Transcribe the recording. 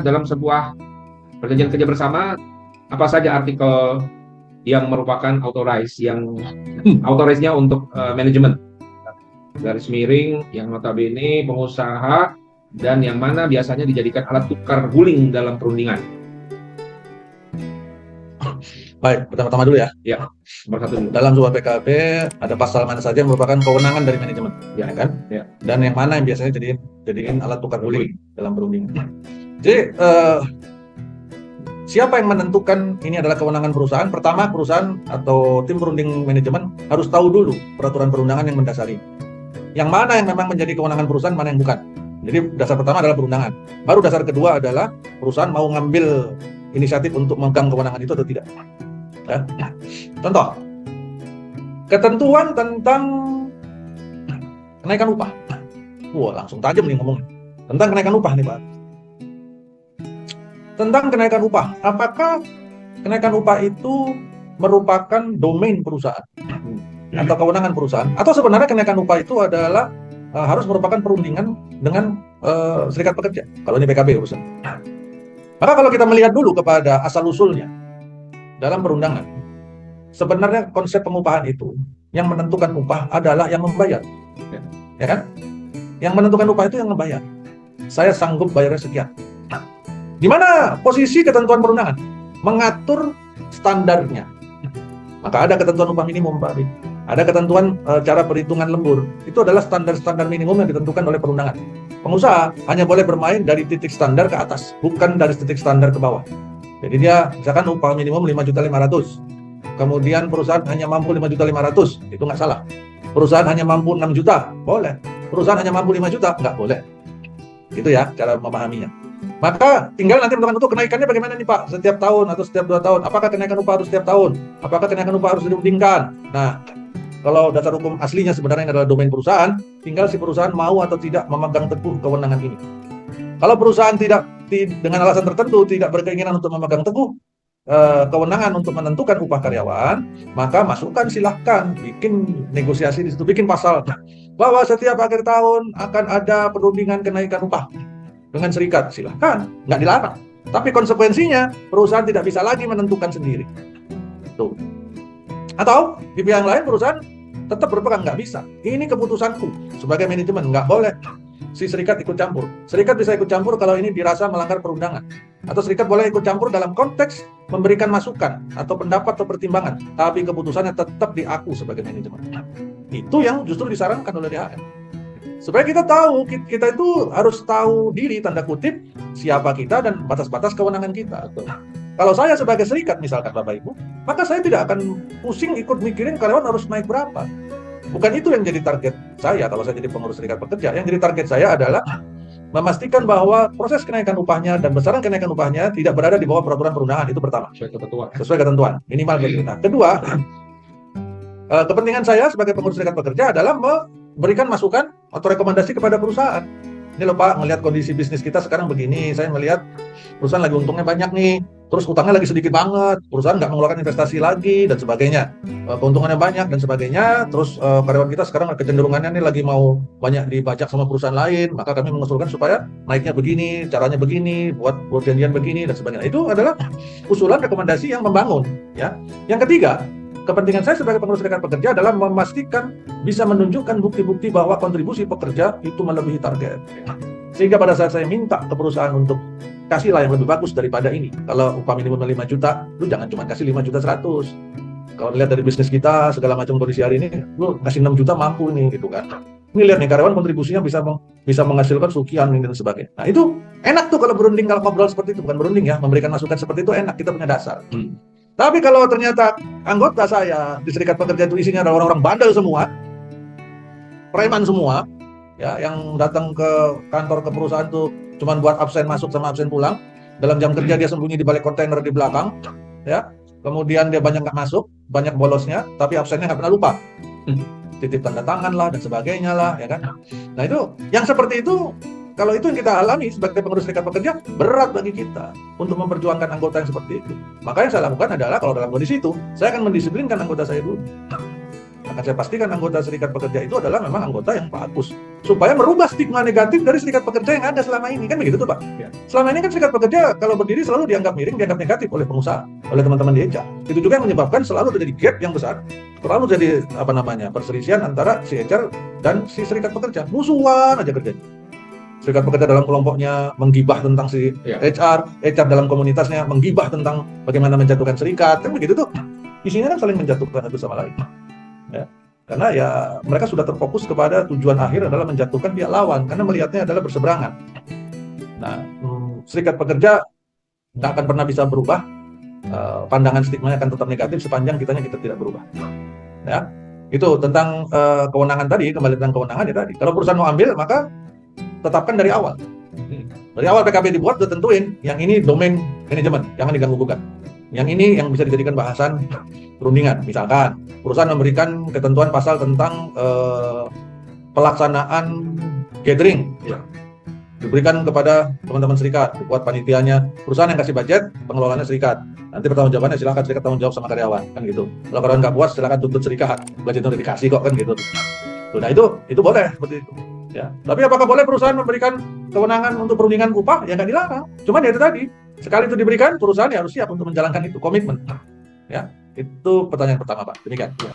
dalam sebuah perjanjian kerja bersama, apa saja artikel yang merupakan authorized-nya untuk manajemen, garis miring yang notabene pengusaha, dan yang mana biasanya dijadikan alat tukar guling dalam perundingan. Baik, pertama-tama dulu ya. Ya, nomor satu dulu. Dalam sebuah PKP ada pasal mana saja yang merupakan kewenangan dari manajemen, ya kan? Ya. Dan yang mana yang biasanya jadiin alat tukar guling dalam perundingan. Jadi siapa yang menentukan ini adalah kewenangan perusahaan? Pertama, perusahaan atau tim perunding manajemen harus tahu dulu peraturan perundangan yang mendasari. Yang mana yang memang menjadi kewenangan perusahaan, mana yang bukan. Jadi dasar pertama adalah perundangan. Baru dasar kedua adalah perusahaan mau ngambil inisiatif untuk memegang kewenangan itu atau tidak. Ya. Contoh, ketentuan tentang kenaikan upah. Wah, langsung tajam nih ngomongnya. Tentang kenaikan upah nih Pak. Tentang kenaikan upah. Apakah kenaikan upah itu merupakan domain perusahaan atau kewenangan perusahaan? Atau sebenarnya kenaikan upah itu adalah harus merupakan perundingan dengan serikat pekerja? Kalau ini PKB urusan. Maka kalau kita melihat dulu kepada asal-usulnya dalam perundangan, sebenarnya konsep pengupahan itu yang menentukan upah adalah yang membayar, ya kan? Yang menentukan upah itu yang membayar. Saya sanggup bayarnya sekian. Di mana posisi ketentuan perundangan mengatur standarnya. Maka ada ketentuan upah minimum, Pak. Ada ketentuan cara perhitungan lembur. Itu adalah standar-standar minimum yang ditentukan oleh perundangan. Pengusaha hanya boleh bermain dari titik standar ke atas, bukan dari titik standar ke bawah. Jadi dia misalkan upah minimum 5.500.000. Kemudian perusahaan hanya mampu 5.500.000, itu nggak salah. Perusahaan hanya mampu 6 juta, boleh. Perusahaan hanya mampu 5 juta, nggak boleh. Gitu ya cara memahaminya. Maka tinggal nanti menentukan untuk kenaikannya bagaimana nih Pak, setiap tahun atau setiap 2 tahun. Apakah kenaikan upah harus setiap tahun? Apakah kenaikan upah harus diundingkan? Nah, kalau dasar hukum aslinya sebenarnya adalah domain perusahaan, tinggal si perusahaan mau atau tidak memegang teguh kewenangan ini. Kalau perusahaan tidak dengan alasan tertentu tidak berkeinginan untuk memegang teguh kewenangan untuk menentukan upah karyawan, maka masukkan silahkan bikin negosiasi di situ, bikin pasal bahwa setiap akhir tahun akan ada perundingan kenaikan upah dengan serikat, silahkan, nggak dilarang. Tapi konsekuensinya perusahaan tidak bisa lagi menentukan sendiri. Tuh. Atau di pihak lain perusahaan tetap berpegang, nggak bisa. Ini keputusanku sebagai manajemen, nggak boleh si serikat ikut campur. Serikat bisa ikut campur kalau ini dirasa melanggar perundangan. Atau serikat boleh ikut campur dalam konteks memberikan masukan atau pendapat atau pertimbangan. Tapi keputusannya tetap diaku sebagai manajemen. Itu yang justru disarankan oleh DHM. Supaya kita tahu, kita itu harus tahu diri, tanda kutip, siapa kita dan batas-batas kewenangan kita. Kalau saya sebagai serikat misalkan Bapak Ibu, maka saya tidak akan pusing ikut mikirin karyawan harus naik berapa. Bukan itu yang jadi target saya kalau saya jadi pengurus serikat pekerja. Yang jadi target saya adalah memastikan bahwa proses kenaikan upahnya dan besaran kenaikan upahnya tidak berada di bawah peraturan perundangan. Itu pertama. Sesuai ketentuan. Minimal kita. Kedua, kepentingan saya sebagai pengurus serikat pekerja adalah memberikan masukan atau rekomendasi kepada perusahaan. Ini loh Pak, melihat kondisi bisnis kita sekarang begini, saya melihat perusahaan lagi untungnya banyak nih, terus utangnya lagi sedikit banget, perusahaan nggak mengeluarkan investasi lagi dan sebagainya, keuntungannya banyak dan sebagainya, terus karyawan kita sekarang kecenderungannya nih lagi mau banyak dibajak sama perusahaan lain, maka kami mengusulkan supaya naiknya begini, caranya begini, buat perjanjian begini dan sebagainya. Itu adalah usulan rekomendasi yang membangun. Ya. Yang ketiga, kepentingan saya sebagai pengurus serikat pekerja adalah memastikan bisa menunjukkan bukti-bukti bahwa kontribusi pekerja itu melebihi target. Sehingga pada saat saya minta ke perusahaan untuk kasihlah yang lebih bagus daripada ini. Kalau upah minimum 5 juta, lu jangan cuma kasih 5.100.000. Kalau lihat dari bisnis kita, segala macam kondisi hari ini, lu kasih 6 juta mampu nih, gitu kan. Ini lihat nih, karyawan kontribusinya bisa menghasilkan sekian dan sebagainya. Nah itu enak tuh kalau berunding, kalau ngobrol seperti itu. Bukan berunding ya, memberikan masukan seperti itu enak, kita punya dasar. Tapi kalau ternyata anggota saya di serikat pekerja itu isinya adalah orang-orang bandel semua, preman semua, ya, yang datang ke kantor ke perusahaan tuh cuma buat absen masuk sama absen pulang, dalam jam kerja dia sembunyi di balik kontainer di belakang, ya, kemudian dia banyak nggak masuk, banyak bolosnya, tapi absennya nggak pernah lupa, titip tanda tangan lah dan sebagainya lah, ya kan. Nah itu, yang seperti itu, kalau itu yang kita alami sebagai pengurus serikat pekerja, berat bagi kita untuk memperjuangkan anggota yang seperti itu. Maka yang saya lakukan adalah kalau dalam kondisi itu, saya akan mendisiplinkan anggota saya dulu. Akan saya pastikan anggota serikat pekerja itu adalah memang anggota yang bagus, supaya merubah stigma negatif dari serikat pekerja yang ada selama ini. Kan begitu tuh Pak? Ya. Selama ini kan serikat pekerja kalau berdiri selalu dianggap miring, dianggap negatif oleh pengusaha, oleh teman-teman di HR. Itu juga yang menyebabkan selalu terjadi gap yang besar, selalu jadi perselisihan antara si HR dan si serikat pekerja. Musuhan aja kerjanya. Serikat pekerja dalam kelompoknya menggibah tentang si HR dalam komunitasnya menggibah tentang bagaimana menjatuhkan serikat. Kan begitu tuh. Isinya kan saling menjatuhkan satu sama lain. Ya. Karena ya mereka sudah terfokus kepada tujuan akhir adalah menjatuhkan pihak lawan, karena melihatnya adalah berseberangan. Nah, serikat pekerja nggak akan pernah bisa berubah, pandangan stigmanya akan tetap negatif sepanjang kita tidak berubah. Ya, itu tentang kewenangan tadi, kembali tentang kewenangan ya tadi. Kalau perusahaan mau ambil, maka tetapkan dari awal. Dari awal PKP dibuat, udah tentuin yang ini domain manajemen, jangan diganggu-gugat. Yang ini yang bisa dijadikan bahasan perundingan. Misalkan perusahaan memberikan ketentuan pasal tentang pelaksanaan gathering, diberikan kepada teman-teman serikat, buat panitianya. Perusahaan yang kasih budget, pengelolaannya serikat. Nanti pertanggungjawabannya silakan serikat tanggung jawab sama karyawan, kan gitu. Kalau karyawan nggak puas, silakan tuntut serikat. Budgetnya udah dikasih kok, kan gitu. Nah itu boleh seperti itu. Ya. Tapi apakah boleh perusahaan memberikan kewenangan untuk perundingan upah? Ya nggak dilarang. Cuman ya itu tadi, sekali itu diberikan, perusahaan ya harus siap untuk menjalankan itu, komitmen. Ya, itu pertanyaan pertama Pak. Demikian. Ya.